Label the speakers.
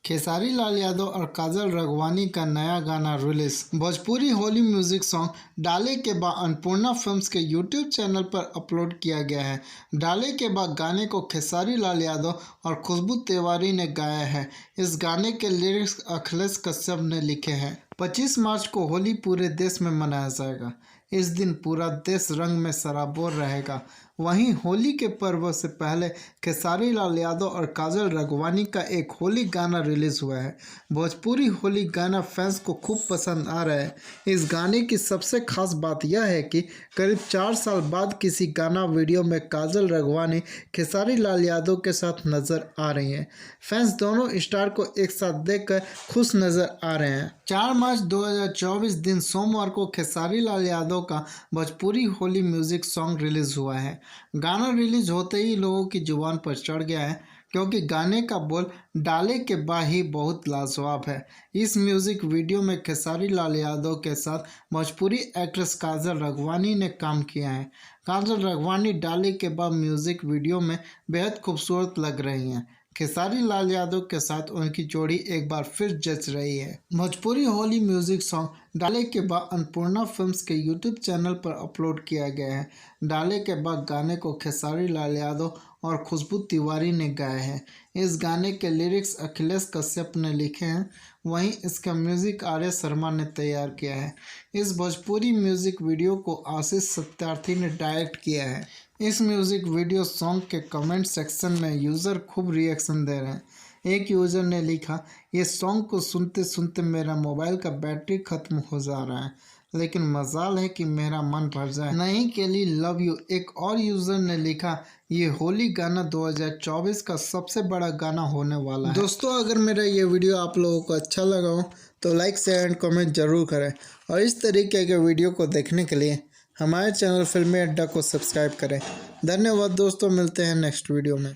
Speaker 1: खेसारी लाल यादव और काजल राघवानी का नया गाना release. Bhojpuri Holi music song डाले के बाद अन्नपूर्णा फिल्म्स के यूट्यूब चैनल पर अपलोड किया गया है। डाले के बाद गाने को खेसारी लाल यादव और खुशबू तिवारी ने गाया है। इस गाने के लिरिक्स अखिलेश कश्यप ने लिखे हैं। 25 मार्च को होली पूरे देश में मनाया जाएगा। इस दिन पूरा देश रंग में सराबोर रहेगा। वहीं होली के पर्व से पहले खेसारी लाल यादव और काजल राघवानी का एक होली गाना रिलीज हुआ है। भोजपुरी होली गाना फैंस को खूब पसंद आ रहा है। इस गाने की सबसे खास बात यह है कि करीब 4 साल बाद किसी गाना वीडियो में काजल राघवानी खेसारी लाल यादव के साथ नजर आ रही हैं। फैंस दोनों स्टार को एक साथ देखकर खुश नजर आ रहे हैं। 4 मार्च 2024 दिन सोमवार को खेसारी लाल यादव का Bhojpuri Holi music song release हुआ है। गाना रिलीज होते ही लोगों की जुबान पर चढ़ गया है, क्योंकि गाने का बोल डाले के बाद ही बहुत लाजवाब है। इस म्यूजिक वीडियो में खेसारी लाल यादव के साथ भोजपुरी एक्ट्रेस काजल राघवानी ने काम किया है। काजल राघवानी डाले के बाद म्यूजिक वीडियो में बेहद खूबसूरत लग रही हैं। खेसारी लाल यादव के साथ उनकी जोड़ी एक बार फिर जच रही है। भोजपुरी होली म्यूजिक सॉन्ग डाले के बाद अन्नपूर्णा फिल्म्स के यूट्यूब चैनल पर अपलोड किया गया है। डाले के बाद गाने को खेसारी लाल यादव और खुशबू तिवारी ने गाया है। इस गाने के लिरिक्स अखिलेश कश्यप ने लिखे हैं। वहीं इसका म्यूजिक आर्य शर्मा ने तैयार किया है। इस भोजपुरी म्यूजिक वीडियो को आशीष सत्यार्थी ने डायरेक्ट किया है। इस म्यूजिक वीडियो सॉन्ग के कमेंट सेक्शन में यूज़र खूब रिएक्शन दे रहे हैं। एक यूज़र ने लिखा, ये सॉन्ग को सुनते सुनते मेरा मोबाइल का बैटरी ख़त्म हो जा रहा है, लेकिन मजाल है कि मेरा मन भर जाए। नहीं केली लव यू। एक और यूज़र ने लिखा, ये होली गाना 2024 का सबसे बड़ा गाना होने वाला है। दोस्तों, अगर मेरा ये वीडियो आप लोगों को अच्छा लगा हो तो लाइक शेयर एंड कमेंट जरूर करें, और इस तरीके के वीडियो को देखने के लिए हमारे चैनल फिल्मी अड्डा को सब्सक्राइब करें। धन्यवाद दोस्तों, मिलते हैं नेक्स्ट वीडियो में।